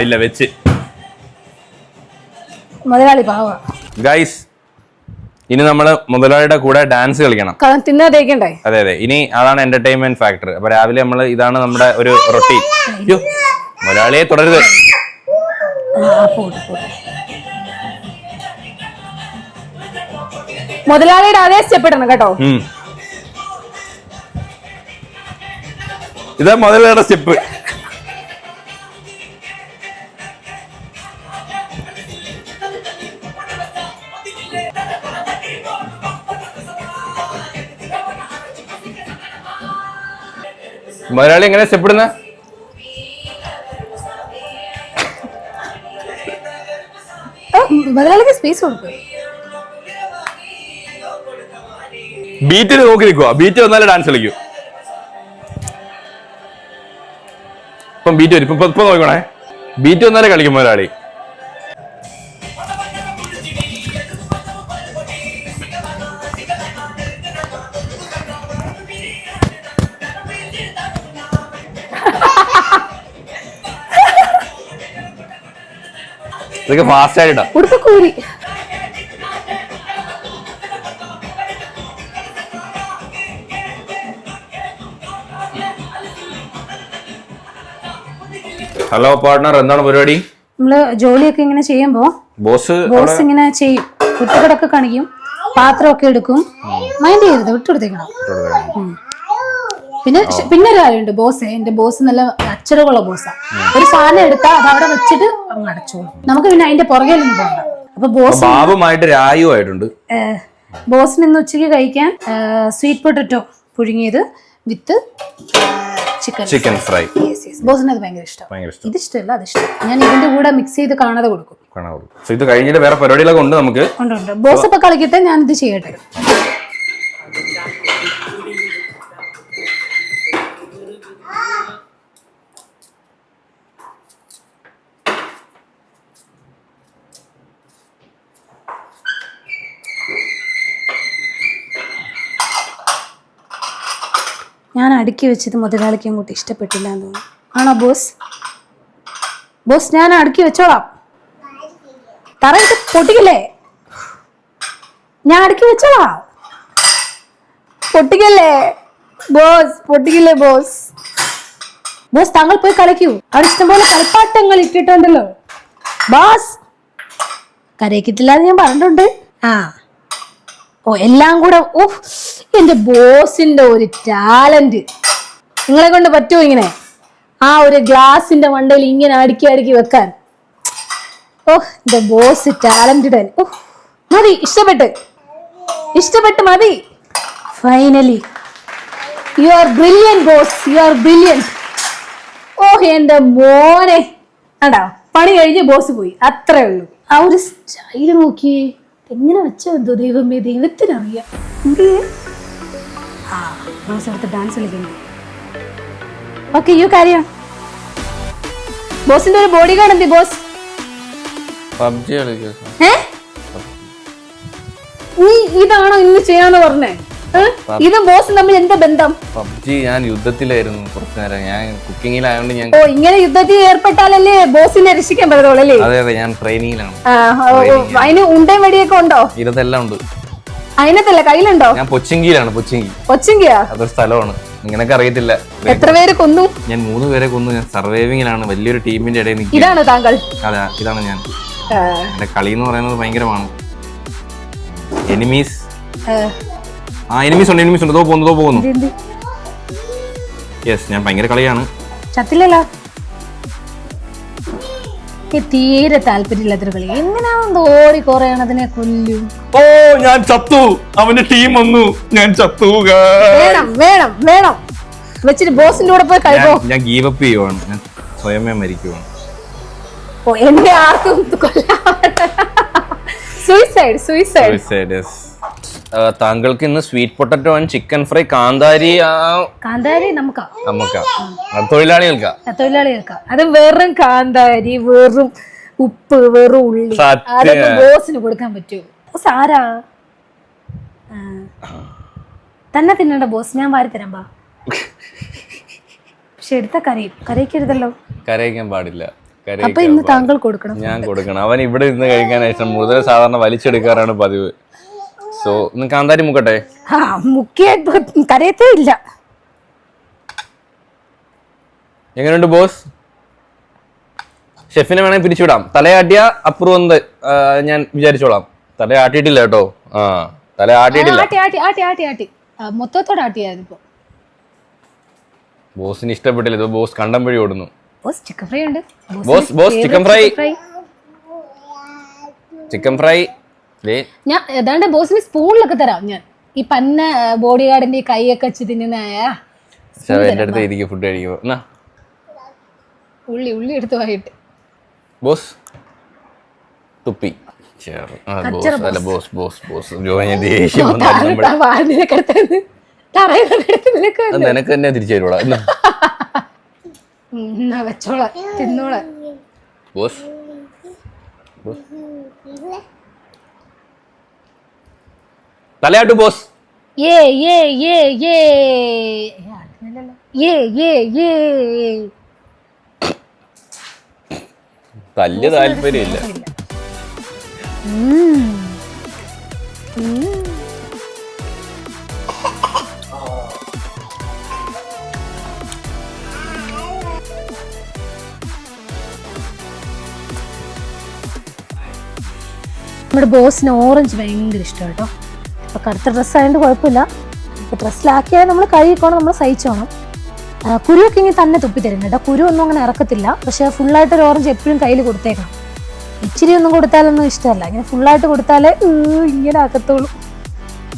ഇല്ല വെച്ച്.
മുതലാളി പാവ.
ഗൈസ്, ഇനി നമ്മള് മുതലാളിയുടെ കൂടെ ഡാൻസ് കളിക്കണം.
തിന്നാതേക്കണ്ടേ?
അതെ അതെ, ഇനി അതാണ് എന്റർടൈൻമെന്റ് ഫാക്ടർ. അപ്പൊ രാവിലെ നമ്മള് ഇതാണ് നമ്മുടെ ഒരു റൊട്ടീൻ. മുതലാളിയെ തുടരുത്.
മുതലാളിയുടെ അതേ സ്റ്റെപ്പ് ഇടണം കേട്ടോ.
ഇതാ മുതലാളിയുടെ സ്റ്റെപ്പ്. മുതലാളി എങ്ങനെ സ്റ്റെപ്പ് ഇടുന്ന?
മുതലാളിക്ക് സ്പേസ് കൊടുക്കും.
ബീറ്റിൽ നോക്കി നിൽക്കുക. ബീറ്റ് വന്നാലേ ഡാൻസ് കളിക്കൂ. ഇപ്പം ബീറ്റ് വരും. ഇപ്പൊ നോക്കണേ, ബീറ്റ് വന്നാലേ കളിക്കും മുതലാളി. ഇതൊക്കെ ഫാസ്റ്റ് ആയിട്ടാ.
ഉടുപ്പക്കൂരി.
ഹലോ പാർട്ട്ണർ, എന്താണ് പരിപാടി?
നമ്മള് ജോലിയൊക്കെ ഇങ്ങനെ ചെയ്യുമ്പോ ബോസ് ഇങ്ങനെ ചെയ്യും, കുട്ടികളൊക്കെ കാണിക്കും, പാത്രമൊക്കെ എടുക്കും. മൈൻഡ് ചെയ്തത് വിട്ടുകൊടുത്തേക്കണം. പിന്നെ ഒരു കാര്യമുണ്ട്, എന്റെ ബോസ് നല്ല അച്ചടക്കമുള്ള ബോസാ. ഒരു സാധനം എടുത്താൽ അത് അവിടെ വെച്ചിട്ട് അങ്ങ് അടച്ചോളും. നമുക്ക് പിന്നെ അതിന്റെ പുറകെയൊന്നും പോകണ്ട. അപ്പൊ ബോസിന് ഇന്ന് ഉച്ചയ്ക്ക് കഴിക്കാൻ സ്വീറ്റ് പൊട്ടറ്റോ പുഴുങ്ങിയത് വിത്ത് ചിക്കൻ ഫ്രൈ. ബോസിന് അത് ഭയങ്കര ഇഷ്ടം. ഇത് ഇഷ്ടമല്ല, അത് ഇഷ്ടം. ഞാൻ ഇതിന്റെ കൂടെ മിക്സ് ചെയ്ത് കാണാതെ കൊടുക്കും.
ഇത് കഴിഞ്ഞിട്ട് വേറെ പരിപാടികളൊക്കെ ഉണ്ട് നമുക്ക്.
ഉണ്ട്. ബോസ് ഇപ്പൊ കളിക്കട്ടെ, ഞാൻ ഇത് ചെയ്യട്ടെ. ഞാൻ അടുക്കി വെച്ചത് മുതലാളിക്ക് അങ്ങോട്ട് ഇഷ്ടപ്പെട്ടില്ല എന്ന് തോന്നുന്നു. ആണോ ബോസ്? ഞാൻ അടുക്കി വെച്ചോളാം. തറയിട്ട് പൊട്ടിക്കല്ലേ, ഞാൻ അടുക്കി വെച്ചോളാ. പൊട്ടിക്കല്ലേ ബോസ്, പൊട്ടിക്കല്ലേ ബോസ്. ബോസ് താങ്കൾ പോയി കളിക്കൂ, അവിടെ ഇഷ്ടംപോലെ കളിപ്പാട്ടങ്ങൾ ഇട്ടിട്ടുണ്ടല്ലോ. ബോസ് കരയിക്കത്തില്ല എന്ന് ഞാൻ പറഞ്ഞിട്ടുണ്ട്. ആ ഓ എല്ലാം കൂടെ. ഓ എന്റെ ബോസിന്റെ ഒരു ടാലന്റ്. നിങ്ങളെ കൊണ്ട് പറ്റുമോ ഇങ്ങനെ ആ ഒരു ഗ്ലാസിന്റെ മണ്ടയിൽ ഇങ്ങനെ അടുക്കി അടുക്കി വെക്കാൻ? ഓ എന്റെ ബോസ് ടാലന്റഡ്. ഓ മതി, ഇഷ്ടപ്പെട്ട് മതി. Finally you are brilliant boss, you are brilliant. ഓ എന്റെ മോനെ, ആടാ പണി കഴിഞ്ഞ് ബോസ് പോയി, അത്രേ ഉള്ളൂ. ആ ഒരു സ്റ്റൈല് നോക്കിയേ, എങ്ങനെ വെച്ചോ എന്തോ, ദൈവമേ ദൈവത്തിനറിയാം. ആ ബോസ് അടുത്ത് ഡാൻസ് കളിക്കുന്നു. ഓക്കെ യു കാര്യം. ബോസിന്റെ ഒരു ബോഡി ഗാർഡ് എന്തി ബോസ്?
പബ്ജി കളിക്കുക.
നീ ഇതാണോ ഇന്ന് ചെയ്യാന്ന് പറഞ്ഞേ? ഇതും ബോസും തമ്മിൽ എന്താ ബന്ധം?
പബ്ജി ഞാൻ യുദ്ധത്തിലായിരുന്നു കുറച്ചു നേരം, ഞാൻ കുക്കിങ്ങിലായോണ്ട് ഞാൻ.
ഓ ഇങ്ങനെ യുദ്ധത്തിൽ ഏർപ്പെട്ടാലല്ലേ ബോസിനെ രക്ഷിക്കാൻ പറ്റത്തുള്ളൂ അല്ലേ?
അതെ അതെ, ഞാൻ ട്രെയിനിങ്ങിലാണ്.
അതിന് ഉണ്ടയും വെടിയൊക്കെ ഉണ്ടോ?
ഇതെല്ലാം ഉണ്ട്.
അതിനകത്തല്ല, കയ്യിലുണ്ടോ?
ഞാൻ പൊച്ചിങ്കിയിലാണ്.
കൊച്ചിങ്കിയാ?
അതൊരു സ്ഥലമാണ്, നിങ്ങനൊക്കെ അറിയത്തില്ല.
എത്ര പേര് കൊന്നു?
ഞാൻ 3 പേരെ കൊന്നു. ഞാൻ സർവൈവിങ്ങിലാണ്, വലിയൊരു ടീമിന്റെ ഇടയിൽ നിൽക്കുക.
ഇതാണ് താങ്കൾ?
അതെ, ഇതാണ് ഞാൻ. എന്റെ കളി എന്ന് പറയുന്നത് ഭയങ്കരമാണ്. എനിമീസ് ഉണ്ട്. തോ പോകുന്നു. യെസ്, ഞാൻ ഭയങ്കര കളിയാണ്.
ചത്തില്ലല്ലോ. തീരെ താല്പര്യമില്ലാത്തൊരു കളി. എങ്ങനെയാണെന്ന് ഓടി കുറയാണ് അതിനെ കൊല്ലും.
ഓ ഞാൻ ചത്തു, അവന്റെ ടീം വന്നു, ഞാൻ ചത്തു.
വേണം വെച്ചിട്ട് ബോസിന്റെ കൂടെ പോയി കഴിക്കോ.
ഞാൻ ഗീവ് അപ്പ് ചെയ്യുവാണ്, ഞാൻ സ്വയമേ മരിക്കുവാണ്.
ഓ എന്നെ ആർക്കും സൂയിസൈഡ്.
താങ്കൾക്ക് ഇന്ന് sweet potato and chicken fry, കാന്താരി
നമുക്കാ
തൊഴിലാളികൾക്കാ.
അത് വെറും കാന്താരി, വെറും ഉപ്പ്, വെറും ഉള്ളി, അതൊക്കെ ബോസിന് കൊടുക്കാൻ പറ്റുമോ? ബോസ് ആരാ? തന്നെ തിന്നണ്ട ബോസ്, ഞാൻ വാരി തരാം. ബാ. പക്ഷെ എടുത്ത കരയിക്കരുതല്ലോ.
കരയിക്കാൻ പാടില്ല.
അപ്പൊ ഇന്ന് താങ്കൾ കൊടുക്കണം.
ഞാൻ കൊടുക്കണം. അവൻ ഇവിടെ ഇരുന്ന് കഴിക്കാനായിട്ട് മുതൽ സാധാരണ വലിച്ചെടുക്കാറാണ് പതിവ്. സോ ഇന്ന് കാന്താരി മുക്കട്ടെ.
കരയത്തേ ഇല്ല.
എങ്ങനെയുണ്ട് ബോസ്? ഷെഫിനെ വേണമെങ്കിൽ പിരിച്ചുവിടാം. തലയാട്ടിയ അപ്രൂവ് ഞാൻ വിചാരിച്ചോളാം. തലയാട്ടിയിട്ടില്ല കേട്ടോ. തലയാട്ടിയിട്ടില്ല.
മൊത്തത്തോടെ ആട്ടിയായിരുന്നു.
ബോസിന് ഇഷ്ടപ്പെട്ടില്ല. ഇത് ബോസ് കണ്ടം വഴി ഓടുന്നു.
ബോസ് ചിക്കൻ ഫ്രൈ ഉണ്ട്.
ബോസ് ചിക്കൻ ഫ്രൈ
ഞാൻ ഏതാണ്ട് ബോസിന് സ്പൂണിലൊക്കെ തരാം. ഞാൻ ഈ പന്ന ബോഡി ഗാർഡിന്റെ കൈയൊക്കെ വെച്ച് തിന്നുന്നായ
എന്റെ അടുത്ത് ഇരിക്കും ഫുഡ് കഴിക്കുമ്പോ.
ഉള്ളി എടുത്ത് വായിട്ട്
ബോസ് തുപ്പി. നിനക്ക് തന്നെ തിരിച്ചു തരൂടാ.
വെച്ചോളാം, തിന്നോളാം.
Boss തലയാട്ടു boss. തല്ല് താല്പര്യമില്ല.
നമ്മുടെ ബോസിന് ഓറഞ്ച് ഭയങ്കര ഇഷ്ടം കേട്ടോ. ഇപ്പൊ കറുത്ത ഡ്രസ്സ് ആയതുകൊണ്ട് കുഴപ്പമില്ല. ഇപ്പൊ ഡ്രസ്സിലാക്കിയാൽ നമ്മൾ കഴുകിക്കോണം, നമ്മൾ സഹിച്ചോണം. കുരുവൊക്കെ ഇങ്ങനെ തന്നെ തുപ്പി തരും കേട്ടോ. കുരു ഒന്നും അങ്ങനെ ഇറക്കത്തില്ല. പക്ഷെ ഫുള്ളായിട്ടൊരു ഓറഞ്ച് എപ്പോഴും കയ്യിൽ കൊടുത്തേക്കണം. ഇച്ചിരി ഒന്നും കൊടുത്താലൊന്നും ഇഷ്ടമല്ല. ഇങ്ങനെ ഫുള്ളായിട്ട് കൊടുത്താലേ ഇങ്ങനെ ആക്കത്തോളൂ.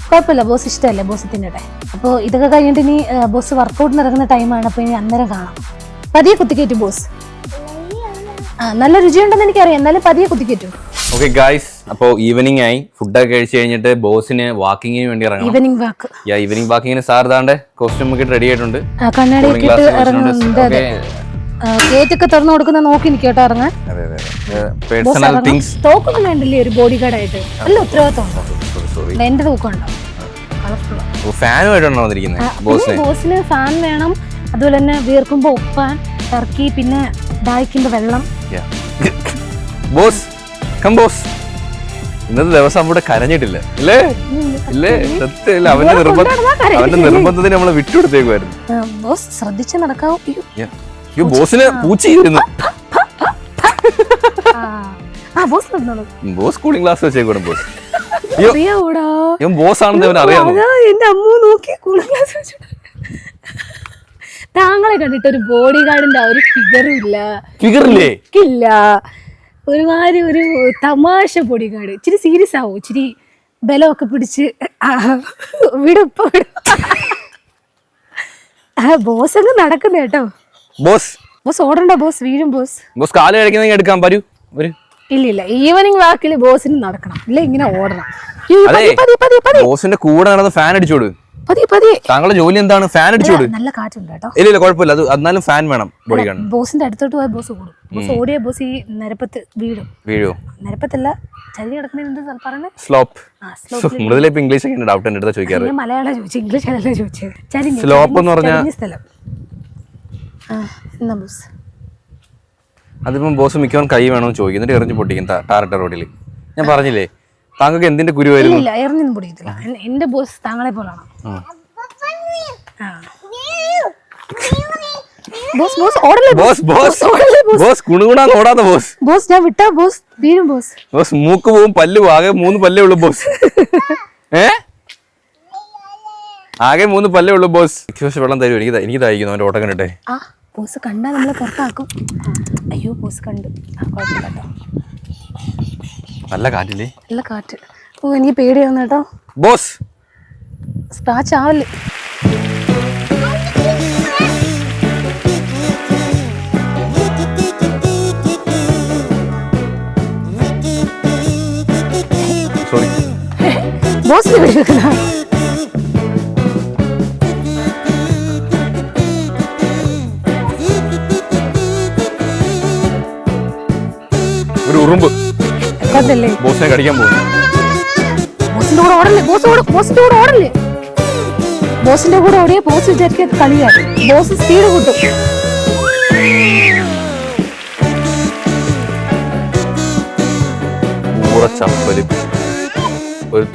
കുഴപ്പമില്ല, ബോസ് ഇഷ്ടമല്ലേ, ബോസ് തിന്നട്ടെ. അപ്പോൾ ഇതൊക്കെ കഴിഞ്ഞിട്ട് ഇനി ബോസ് വർക്കൗട്ടിന് ഇറങ്ങുന്ന ടൈമാണ്. അപ്പോൾ ഇനി അന്നേരം കാണാം. പതിയെ കുത്തിക്കയറ്റും ബോസ്. നല്ല രുചിയുണ്ടെന്ന് എനിക്കറിയാം, എന്നാലും പതിയെ കുത്തിക്കയറ്റും.
ഓക്കെ ഗായ്സ്, അപ്പോൾ ഈവനിങ് ആയി. ഫുഡൊക്കെ കഴിച്ച് കഴിഞ്ഞിട്ട് ബോസിന് വാക്കിങ്ങിന് വേണ്ടി ഇറങ്ങണം. ഈവനിങ് വാക്കിങ്ങിന് സാർ താണ്ടെ കോസ്റ്റ്യൂം ഒക്കെ റെഡി ആയിട്ടുണ്ട്.
ഗേറ്റൊക്കെ തുറന്നു കൊടുക്കുന്ന നോക്കി നിൽക്കട്ടോ ഇറങ്ങാൻ.
പേഴ്സണൽ തിങ്സ്
തോക്കൊന്നും വേണ്ടില്ലേ ഒരു ബോഡി ഗാർഡ് ആയിട്ട്? നല്ല ഉത്തരവാദിത്വം ഉണ്ടോ? എന്റെ തൂക്കമുണ്ടോ?
ഫാനുമായിട്ടാണോ വന്നിരിക്കുന്നത്?
ബോസിന് ഫാൻ വേണം, അതുപോലെ തന്നെ വീർക്കുമ്പോ ഉപ്പാൻ ടർക്കി, പിന്നെ ദാഹിക്കുമ്പോ വെള്ളം.
Boss boss. ഇന്നത്തെ ദിവസം നമ്മുടെ കരഞ്ഞിട്ടില്ല ഇല്ലേ? ഇല്ലേ? സത്യമില്ല. അവന്റെ നിർബന്ധത്തിന് നമ്മളെ വിട്ടുകൊടുത്തേക്കുമായിരുന്നു.
ബോസ് ശ്രദ്ധിച്ച് നടക്കാവൂ.
ബോസിന് പൂച്ചയിരുന്നു. ബോസ് കൂളിംഗ് ഗ്ലാസ് വെച്ചേക്കണം ബോസ്. ബോസ് ആണെന്ന് അവൻ അറിയാമോ?
എന്റെ അമ്മ നോക്കി കൂളിംഗ് ഗ്ലാസ് വെച്ചു. താങ്കളെ കണ്ടിട്ട് ഒരു ബോഡി ഗാർഡിന്റെ ഒരു ഫിഗറില്ലേ? ഒരുമാതിരി ഒരു തമാശ ബോഡി ഗാർഡ്. ഇച്ചിരി സീരിയസ് ആവോ? ഇച്ചിരി ബലമൊക്കെ പിടിച്ച് വിടും. ബോസ് അങ്ങ് നടക്കുന്ന കേട്ടോ. ബോസ് ഓടണ്ട ബോസ്, വീഴും ബോസ്.
ബോസ് കാല് കഴിക്കുന്ന എടുക്കാൻ വരൂ.
ഇല്ല ഈവനിങ് വാക്കിൽ ബോസിന് നടക്കണം, ഇല്ല ഇങ്ങനെ ഓടണം.
ബോസിന്റെ കൂടെ നടന്ന് ഫാൻ അടിച്ചോട്. താങ്കളുടെ ജോലി എന്താണ്? ഫാൻ അടിച്ചോട്.
നല്ല കാറ്റുണ്ട് കേട്ടോ.
ഇല്ല കുഴപ്പമില്ല, അത് എന്നാലും ഫാൻ വേണം ബോഡി ഗാർഡ്.
ബോസിന്റെ അടുത്തോട്ട് പോയ ബോസ് കൂടും. ബോസ് ഓടിയ ബോസ് ഈ നിരപ്പത്ത് വീഴോ? നിരപ്പത്തല്ല, ചരി കിടക്കുന്ന
സ്ലോപ്പ്. മൃദുല ഇപ്പൊ ഇംഗ്ലീഷ് ഒക്കെ ഡൗട്ട് ഉണ്ട് ചോദിക്കാറ്.
മലയാളം ചോദിച്ചു, ഇംഗ്ലീഷ് അല്ല ചോദിച്ചത്.
സ്ലോപ്പ് എന്ന് പറഞ്ഞ
സ്ഥലം. ബോസ്
അതിപ്പം ബോസ് മിക്കവാറും കൈ വേണമെന്ന് ചോദിക്കും, എന്നിട്ട് എറിഞ്ഞു പൊട്ടിക്കും ടാറിട്ട റോഡിൽ. ഞാൻ പറഞ്ഞില്ലേ താങ്കൾക്ക് എന്തിന്റെ കുരുവായിരുന്നു?
ഇല്ല എറിഞ്ഞൊന്നും പൊടിക്കത്തില്ല. എന്റെ ബോസ് താങ്കളെ പോലാണ്. ഞാൻ വിട്ടാ ബോസ് വീഴും ബോസ്.
ബോസ് മൂക്ക് പോവും, പല്ല് പോവും. ആകെ 3 പല്ലേ ഉള്ളൂ ബോസ്. ആകെ 3 പല്ലേ ഉള്ളൂ ബോസ്. വെള്ളം തരൂ, എനിക്ക് തയ്ക്കുന്നു അവന്റെ ഓട്ടം കണ്ടിട്ടെ.
ബോസ് കണ്ടാ നമ്മളെ പുറത്താക്കും. അയ്യോ ബോസ് കണ്ടു. കുഴപ്പമില്ല.
നല്ല കാറ്റില്ലേ?
നല്ല കാറ്റ്. ഓ എനിക്ക് പേടിയാവുന്നു കേട്ടോ
ബോസ്.
സ്ക്രാച്ച് ആവല്ലേ?
സോറി
ബോസ്
ഒരു ഉറുമ്പ് ബോസിനെ കടിക്കാൻ പോകുന്നു.
ബോസിന്റെ കൂടെ ഓടല്ലേ? ബോസിന്റെ കൂടെ ഓടിയ ബോസ് വിചാരിക്കാൻ കളിയാണ്. ബോസ് സ്പീഡ് കൂട്ടും.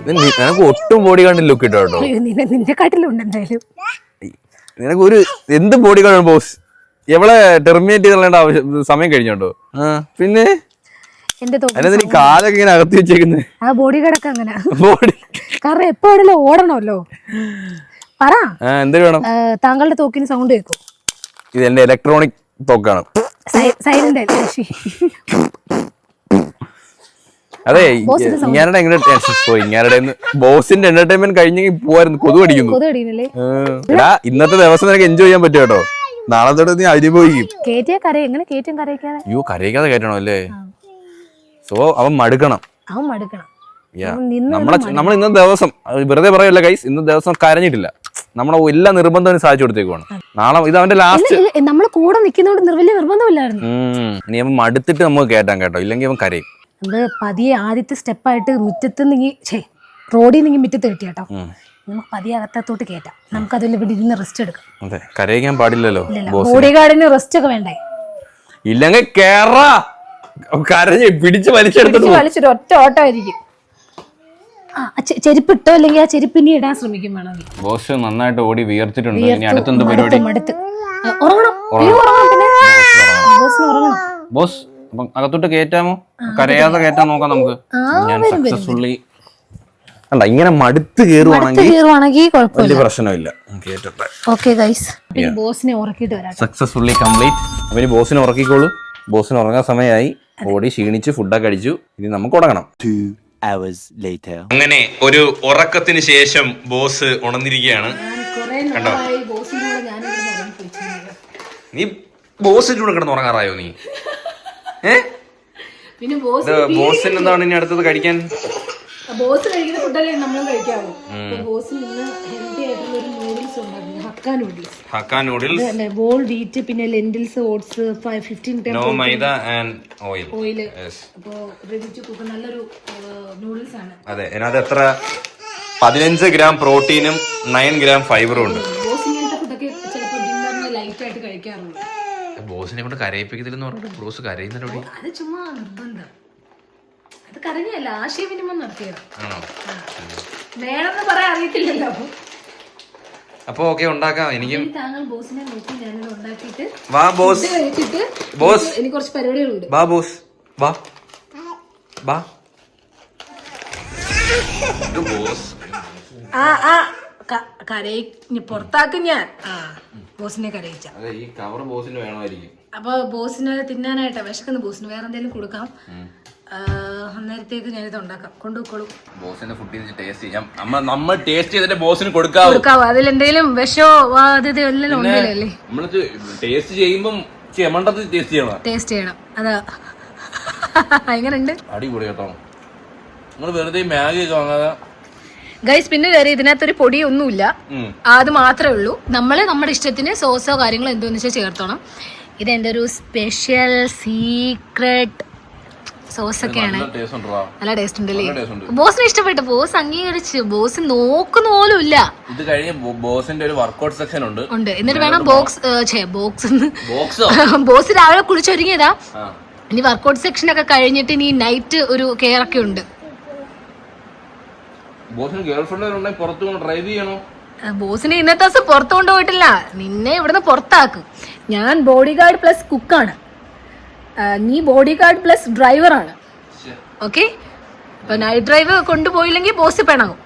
നിനക്ക് ഒട്ടും ബോഡി ഗാർഡിൽ ലുക്ക് ഇട്ടോ കേട്ടോ.
നിന്റെ കാട്ടിലുണ്ട് എന്തായാലും.
നിനക്ക് ഒരു എന്ത് ബോഡി ഗാർഡാണ് ബോസ്? എവളെ ടെർമിനേറ്റ് ചെയ്തേണ്ട ആവശ്യം സമയം കഴിഞ്ഞോണ്ടോ? പിന്നെ കാലൊക്കെ ഇങ്ങനെ അകത്തി വെച്ചേക്കുന്നത്.
ആ ബോഡി ഗാർഡൊക്കെ അങ്ങനെ കാരണം എപ്പോഴല്ലോ ഓടണമല്ലോ. പറ
എന്തൊരു വേണം?
താങ്കളുടെ തോക്കിന് സൗണ്ട് കേൾക്കും.
ഇത് എന്റെ ഇലക്ട്രോണിക് തോക്കാണ്.
സൈലന്റ്.
അതെ ഇങ്ങനെ ഇങ്ങനെ ബോസിന്റെ എന്റർടൈൻമെന്റ് കഴിഞ്ഞെങ്കിൽ പോവായിരുന്നു. കൊതു അടിക്കുന്നു. എടാ ഇന്നത്തെ ദിവസം നിനക്ക് എൻജോയ് ചെയ്യാൻ പറ്റും കേട്ടോ. നാളെ തൊട്ട് നീ അനുഭവിക്കും. അയ്യോ കരയിക്കാതെ കയറ്റണം അല്ലേ? സോ അവൻ മടുക്കണം. നമ്മൾ ഇന്നത്തെ ദിവസം വെറുതെ പറയല്ല ഗൈസ്, ഇന്നത്തെ ദിവസം കരഞ്ഞിട്ടില്ല. നമ്മളെ എല്ലാ നിർബന്ധവും സാധിച്ചു കൊടുത്തേക്കുവാണ്. നാളെ ഇത് അവന്റെ ലാസ്റ്റ്.
നമ്മൾ കൂടെ നിൽക്കുന്നോണ്ട് വലിയ നിർബന്ധമില്ലായിരുന്നു.
നീ അവൻ മടുത്തിട്ട് നമുക്ക് കയറ്റാൻ കേട്ടോ, ഇല്ലെങ്കിൽ അവൻ കരയും.
പതിയെ ആദ്യത്തെ സ്റ്റെപ്പായിട്ട് മുറ്റത്ത് റോഡിൽ നിന്ന് മുറ്റത്ത് കിട്ടി കേട്ടോ. നമുക്ക് പതിയെ അകത്തോട്ട് കയറ്റാം. നമുക്ക് അതിൽ ഇവിടെ ഇരുന്ന് റെസ്റ്റ് എടുക്കാം.
അതെ കരയിക്കാൻ പാടില്ലല്ലോ.
ബോഡി ഗാർഡിന് റെസ്റ്റ് ഒക്കെ വേണ്ടേ?
ഇല്ലെങ്കിൽ കേറാ കരഞ്ഞ് പിടിച്ച് വലിച്ചെടുത്തിട്ട്
ഒറ്റ ഓട്ടമായിരിക്കും. ചെരുപ്പ് ഇട്ടോ അല്ലെങ്കിൽ ആ ചെരുപ്പ് ഇനി ഇടാൻ ശ്രമിക്കും വേണമെങ്കിൽ.
ബോസ് നന്നായിട്ട് ഓടി വിയർത്തിട്ടുണ്ട്. ഇനി അടുത്തെന്ത് പരിപാടി? ബോസ് അകത്തോട്ട് കയറ്റാമോ? കരയാതെ കയറ്റാൻ നോക്കാം നമുക്ക്. ഞാൻ സക്സസ്ഫുള്ളി അല്ല ഇങ്ങനെ മടുത്ത് കേറുവാണെങ്കിൽ വലിയ പ്രശ്നമില്ല. Successfully complete. അവന് ബോസിനെ ഉറക്കിക്കോളൂ. ബോസിന് ഉറങ്ങാൻ സമയമായി. ഓടി ക്ഷീണിച്ച് ഫുഡൊക്കെ കഴിച്ചു. ഇനി നമുക്ക് ഉറങ്ങണം. അങ്ങനെ ഒരു ഉറക്കത്തിന് ശേഷം ബോസ് ഉണർന്നിരിക്കുകയാണ്. കണ്ടോ? നീ ബോസിന്റെ കൂടെ കിടന്ന് ഉറങ്ങാറായോ നീ? ബോസിന് എന്താണ് ഇനി അടുത്തത് കഴിക്കാൻ?
ബോസ് കഴിക്കുന്ന ഫുഡല്ലേ നമ്മളും കഴിക്കാവൂ. ബോസിന് ഇന്ന് ഹെൽത്തി ആയിട്ടുള്ള ഒരു നൂഡിൽസ് ഉണ്ടായിരുന്നു. ഹക്ക നൂഡിൽസ് ബോൾ വീറ്റ്, പിന്നെ lentils, oats, 15 gram
no maida and oil.
അപ്പോ റെഡി ടു കുക്ക് നല്ലൊരു നൂഡിൽസ് ആണ്.
അതെ ഇതിനകത്ത് എത്ര 15 ഗ്രാം പ്രോട്ടീനും 9 ഗ്രാം ഫൈബറും ഉണ്ട്.
ബോസ് ഇങ്ങനത്തെ ഫുഡൊക്കെ ചിലപ്പോൾ ഡിന്നറിന് ലൈറ്റ് ആയിട്ട് കഴിക്കാറുള്ളൂ.
ബോസിനെ കൊണ്ട് കരയിപ്പിക്കത്തില്ലെന്ന് പറഞ്ഞു. ബോസ് കരയുന്നതിനോട്
അത് ചുമ്മാ നിർബന്ധം. അത് കരഞ്ഞല്ല, ആശയവിനിമയം നടത്തിയത്. വേണമെന്ന് പറയാൻ അറിയത്തില്ലല്ലോ.
അപ്പൊ ഓക്കെ ഉണ്ടാക്കാം. എനിക്കും
താങ്കൾ ബോസിനെ നോക്കി ഞാനിത് ഉണ്ടാക്കിയിട്ട്
വാ ബോസ്.
കഴിച്ചിട്ട്
ബോസ്
എനിക്ക് കുറച്ച് പരിപാടികളുണ്ട്.
വാ ബോസ് വാ വാ. ബോസ്
കരയി പുറത്താക്കും ഞാൻ. ബോസിനെ കരയിച്ച
ഈ കവർ ബോസിന് വേണമായിരിക്കും.
അപ്പൊ ബോസിന് തിന്നാനായിട്ടാ വിശക്കുന്ന. ബോസിന് വേറെ എന്തെങ്കിലും കൊടുക്കാം. അന്നേരത്തേക്ക് ഞാനിത് ഉണ്ടാക്കാം. കൊണ്ടുപോയിക്കോളൂ.
ബോസിന്റെ ഫുഡ് ടേസ്റ്റ് ചെയ്യാം. നമ്മൾ ടേസ്റ്റ് ചെയ്തിട്ട് ബോസിന് കൊടുക്കാവോ?
അതിലെന്തെങ്കിലും വിഷോ ബാധ്യതയോ എല്ലാം ഉണ്ടല്ലേ.
നമ്മള് ടേസ്റ്റ് ചെയ്യുമ്പം ടേസ്റ്റ് ചെയ്യണം.
അതാ എങ്ങനെയുണ്ട്?
അടിപൊളി കേട്ടോ. നിങ്ങൾ വെറുതെ മാഗി ഒക്കെ വാങ്ങാതെ
ഗൈസ്. പിന്നെ കയറി ഇതിനകത്തൊരു പൊടിയൊന്നുമില്ല, അത് മാത്രമേ ഉള്ളൂ. നമ്മൾ നമ്മുടെ ഇഷ്ടത്തിന് സോസോ കാര്യങ്ങളോ എന്തോന്ന് വെച്ചാൽ ചേർത്തോണം. ഇതെന്റെ ഒരു സ്പെഷ്യൽ സീക്രട്ട് സോസ് ഒക്കെയാണ്. നല്ല ടേസ്റ്റ് ഉണ്ടല്ലേ? ബോസിന് ഇഷ്ടപ്പെട്ടു. ബോസ് അംഗീകരിച്ചു. ബോസ് നോക്കുന്ന പോലും ഇല്ല.
ഇത് കഴിഞ്ഞ് ബോസിന്റെ ഒരു വർക്കൗട്ട് സെക്ഷൻ ഉണ്ട്.
എന്നിട്ട് വേണം ബോസ് രാവിലെ കുളിച്ചൊരുങ്ങിയതാ. ഇനി വർക്കൗട്ട് സെക്ഷൻ ഒക്കെ കഴിഞ്ഞിട്ട് ഇനി നൈറ്റ് ഒരു കെയർ ഒക്കെ ഉണ്ട്. ബോസിനെ ഇന്നത്തെ ദിവസം പുറത്തു കൊണ്ടുപോയിട്ടില്ല. നിന്നെ ഇവിടുന്ന് പുറത്താക്കും. ഞാൻ ബോഡി ഗാർഡ് പ്ലസ് കുക്കാണ്, നീ ബോഡി ഗാർഡ് പ്ലസ് ഡ്രൈവറാണ്. ഓക്കെ? അപ്പൊ നൈറ്റ് ഡ്രൈവ് കൊണ്ടുപോയില്ലെങ്കിൽ ബോസ് പെണാകും.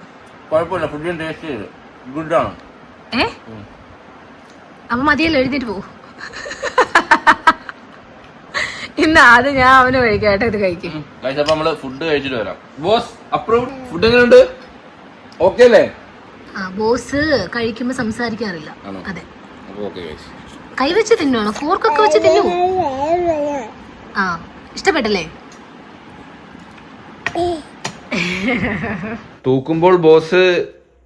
അപ്പൊ മതിയല്ലോ, എഴുതിട്ട് പോകും. ഇന്ന് ആദ്യം ഞാൻ അവന് കഴിക്കാട്ടെ. ഇത് കഴിക്കും.
ഫുഡ് കഴിച്ചിട്ട് വരാം. Boss approved. ഫുഡ് എങ്ങനെയുണ്ട്? ഓക്കെ അല്ലേ?
ബോസ് കഴിക്കുമ്പോ സംസാരിക്കാറില്ല. അതെ, കൈവച്ച് തിന്നണോ? ഫോർക്കൊക്കെ വെച്ച് തിന്നു. ഇഷ്ടപ്പെട്ടല്ലേ?
തൂക്കുമ്പോൾ ബോസ്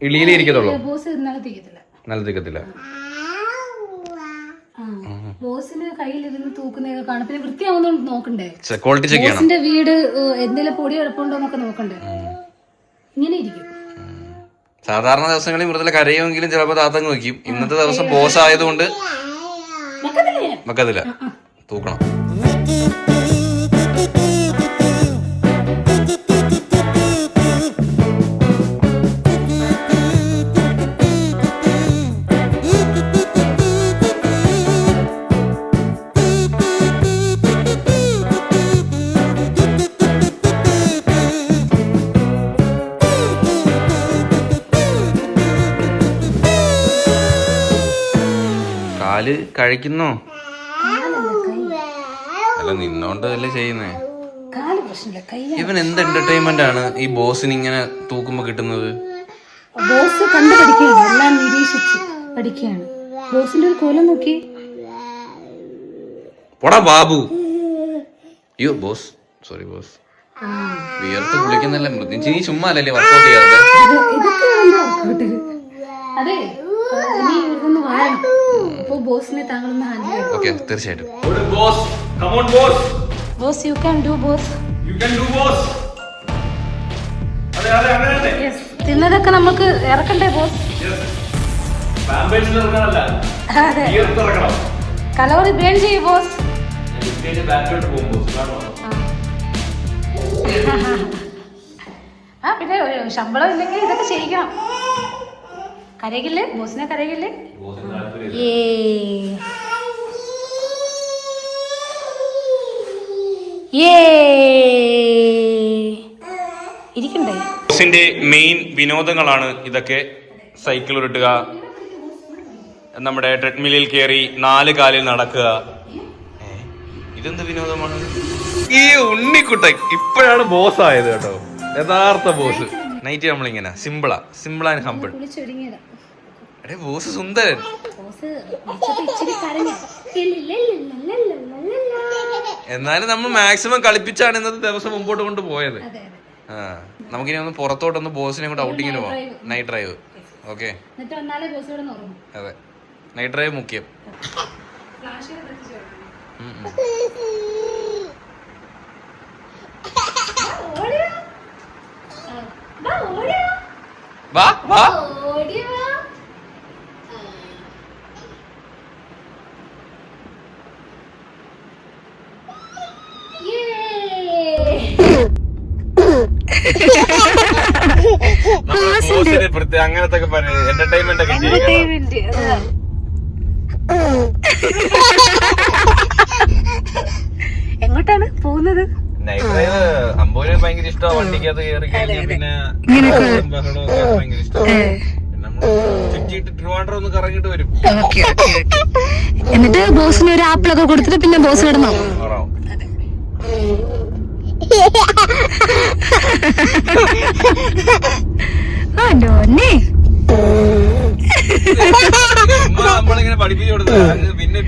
ഇളിയിലിരിക്കത്തുള്ളൂ.
ബോസ്
നിലത്തിക്കത്തില്ല.
ബോസിന് കയ്യിലിരുന്ന് തൂക്കുന്നതൊക്കെ കാണും. പിന്നെ വൃത്തിയാവുന്ന നോക്കണ്ടേ?
ക്വാളിറ്റി ചെക്ക് ചെയ്യണം.
ബോസിന്റെ വീട് എന്തെങ്കിലും പൊടി എളുപ്പമുണ്ടോ എന്നൊക്കെ നോക്കണ്ടേ? ഇങ്ങനെ ഇരിക്കും.
സാധാരണ ദിവസങ്ങളിൽ മൃദുല കരയുമെങ്കിലും ചിലപ്പോൾ താത്തങ്ങ് വെക്കും. ഇന്നത്തെ ദിവസം ബോസ് ആയതുകൊണ്ട് വെക്കത്തില്ല. തൂക്കണം. കാല് കഴിക്കുന്നോ? അല്ല, നിന്നോണ്ടല്ലേ ചെയ്യുന്നേ. ഇവൻ എന്ത് എന്റർടൈൻമെന്റ് ആണ് ഈ ബോസിന് ഇങ്ങനെ തൂക്കുമ്പോ കിട്ടുന്നത്?
ബോസ് കണ്ടു പഠിക്കുകയാണ്, എല്ലാം നിരീക്ഷിച്ച് പഠിക്കുകയാണ്. ബോസിന്റെ ഒരു കോലം നോക്കി.
പോടാ ബാബു. അയ്യോ ബോസ്, സോറി ബോസ്. വിയർത്ത് കുളിക്കുന്നല്ലേ മൃദു. നീ ചുമ്മാ അല്ലേ വർക്കൗട്ട് ചെയ്യാതെ?
അതെ, ഇനി ഇതൊന്ന് വാഴണം. അപ്പൊ ബോസിനെ താങ്കളൊന്ന് ഹാൻഡിൽ ചെയ്യണം.
ഓക്കേ, തീർച്ചയായിട്ടും.
Boss you can do boss. തിന്നതൊക്കെ നമുക്ക് ഇറക്കണ്ടേ ബോസ്? അതെ, കലോറി ബേൺ ചെയ്യൂ ബോസ്. പിന്നെ ശമ്പളം ഇല്ലെങ്കിൽ ഇതൊക്കെ ചെയ്യിക്കണം. കരകില്ലേ ബോസിനെ? കരകില്ലേ? ഇരിക്കണ്ടേ?
ബോസിന്റെ മെയിൻ വിനോദങ്ങളാണ് ഇതൊക്കെ. സൈക്കിൾ ഉരുട്ടുക, നമ്മുടെ ട്രെഡ്മില്ലിൽ കയറി 4 കാലിൽ നടക്കുക. ഇതെന്ത് വിനോദമാണ്? ഈ ഉണ്ണിക്കുട്ടൻ ഇപ്പോഴാണ് ബോസ് ആയത് കേട്ടോ, യഥാർത്ഥ ബോസ്. നൈറ്റ് നമ്മളിങ്ങനെ സിമ്പിൾ ആൻഡ് ഹമ്പിൾ. അടേ ബോസ് സുന്ദരൻ. എന്നാലും നമ്മൾ മാക്സിമം കളിപ്പിച്ചാണ് ഇന്നത്തെ ദിവസം മുമ്പോട്ട് കൊണ്ടുപോയത്. നമുക്കിനി ഒന്ന് പുറത്തോട്ടൊന്ന് ബോസിനെ കൊണ്ട് ഔട്ടിങ്ങിന് പോവാം. Night drive. ഓക്കെ, അതെ, നൈറ്റ് ഡ്രൈവ് മുഖ്യം. വാ വാ. അങ്ങനത്തെ എന്റർടൈൻമെന്റ് ഒക്കെ ചെയ്യും.
എങ്ങോട്ടാണ് പോകുന്നത്?
നൈറ്റ് ഡ്രൈവ് അമ്പൂര് ഭയങ്കര ഇഷ്ടമാണ്. വണ്ടിക്കകത്ത് കയറി കഴിഞ്ഞാൽ പിന്നെ ബഹളമൊക്കെ ഭയങ്കര ഇഷ്ടമാണ്. ചുറ്റിയിട്ട് ട്രിവാൻഡ്രം ഒന്ന് കറങ്ങിട്ട് വരും.
എന്നിട്ട് ബോസിന് ഒരു ആപ്പിളൊക്കെ കൊടുത്തിട്ട് പിന്നെ ബോസ് കിടന്നോ?
നമ്മളിങ്ങനെ പഠിപ്പിച്ചു കൊടുത്തത് പിന്നെ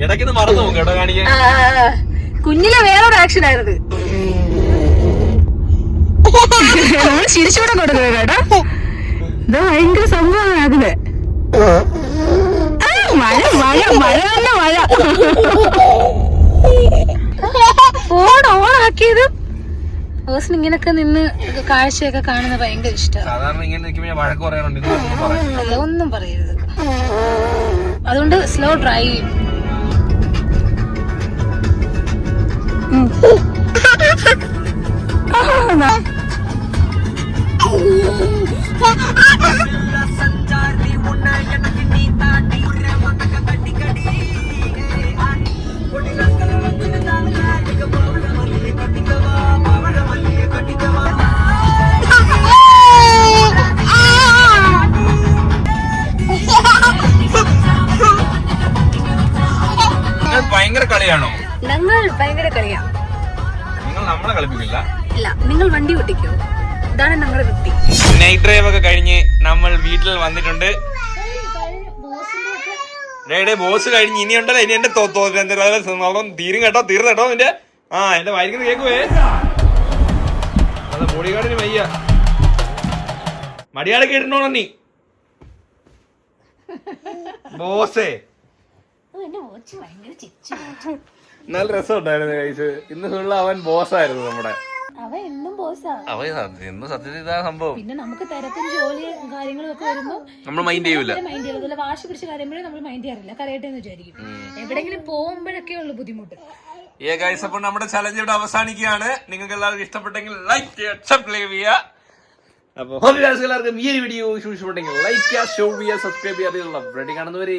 ഇടയ്ക്ക് മറന്നു പോകും കേട്ടോ കാണിക്കാൻ.
കുഞ്ഞിലെ വേറൊരു ആക്ഷൻ ആയിരുന്നു. ചിരിച്ചൂടെ കൊടുക്കുന്നത് കേട്ടോ. ഇത് ഭയങ്കര സംഭവമാകുന്നത്. മഴ മഴ മഴ തന്നെ മഴ. ഓണാക്കിയത് ബോസിന് ഇങ്ങനൊക്കെ നിന്ന് കാഴ്ചയൊക്കെ കാണുന്നത് ഭയങ്കര ഇഷ്ടമാണ്.
സാധാരണ ഇങ്ങനെ നിൽക്കുമ്പോൾ വഴക്ക് പറയാറുണ്ട്.
അല്ല, ഒന്നും പറയരുത്. അതുകൊണ്ട് സ്ലോ ഡ്രൈവ്.
ഭയങ്കര കളിയാണോ?
ഞങ്ങൾ ഭയങ്കര കളിയാ.
നിങ്ങൾ നമ്മളെ കളിപ്പിക്കില്ല.
ഇല്ല, നിങ്ങൾ വണ്ടി ഓട്ടിക്കോ. ഇതാണ് ഞങ്ങളുടെ വൃത്തി.
നൈറ്റ് ഡ്രൈവ് ഒക്കെ കഴിഞ്ഞ് നമ്മൾ വീട്ടിൽ വന്നിട്ടുണ്ട്. ബോസ് കഴിഞ്ഞ് ഇനിയുണ്ടല്ലോ. ഇനി എന്റെ തീരും കേട്ടോ. തീർന്നു കേട്ടോ നിന്റെ. എന്റെ വൈകിട്ട് കേക്കുവേ. അത് ബോഡിഗാർഡിന് വയ്യ. മടിയാടൊക്കെ ഇടണോ നീ ബോസേ? നല്ല രസമുണ്ടായിരുന്നു കൈസ്. ഇന്ന് ഫുള്ള് അവൻ ബോസായിരുന്നു നമ്മുടെ.
അവൻ എന്നും ബോസാ.
എന്നും സത്യത്തിൽ ഇതാണ് സംഭവം.
പിന്നെ നമുക്ക് തിരക്കും ജോലിയും കാര്യങ്ങളും ഒക്കെ വരുമ്പോ
നമ്മൾ മൈൻഡ് ചെയ്യൂല.
വാശി പിടിച്ച കാര്യമ്പോഴേ നമ്മൾ മൈൻഡ് ചെയ്യാറില്ല. കരയട്ടെ എന്ന് വിചാരിക്കും. എവിടെങ്കിലും പോകുമ്പോഴൊക്കെ ഉള്ളു ബുദ്ധിമുട്ട്.
ഗൈസ്, അപ്പോൾ നമ്മുടെ ചലഞ്ച് ഇവിടെ അവസാനിക്കുകയാണ്. നിങ്ങൾക്ക് എല്ലാവർക്കും ഇഷ്ടപ്പെട്ടെങ്കിൽ ലൈക്ക് ചെയ്യുക, സബ്സ്ക്രൈബ് ചെയ്യുക. അപ്പോൾ എല്ലാവർക്കും ഈ ഒരു വീഡിയോ ഇഷ്ടപ്പെട്ടെങ്കിൽ ലൈക്ക് ചെയ്യുക, ഷെയർ ചെയ്യുക, സബ്സ്ക്രൈബ് ചെയ്യുക. റെഡി കാണുന്നവരെ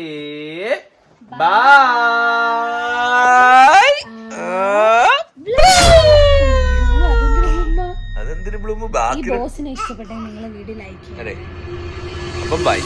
ബൈ. അതെന്തിനു ബ്ലൂമ് ബാക്കി
ബോസിനെ ഇഷ്ടപ്പെട്ടെങ്കിൽ നിങ്ങൾ വീഡിയോ ലൈക്ക് ചെയ്യുക.
അതെ, അപ്പം ബൈ.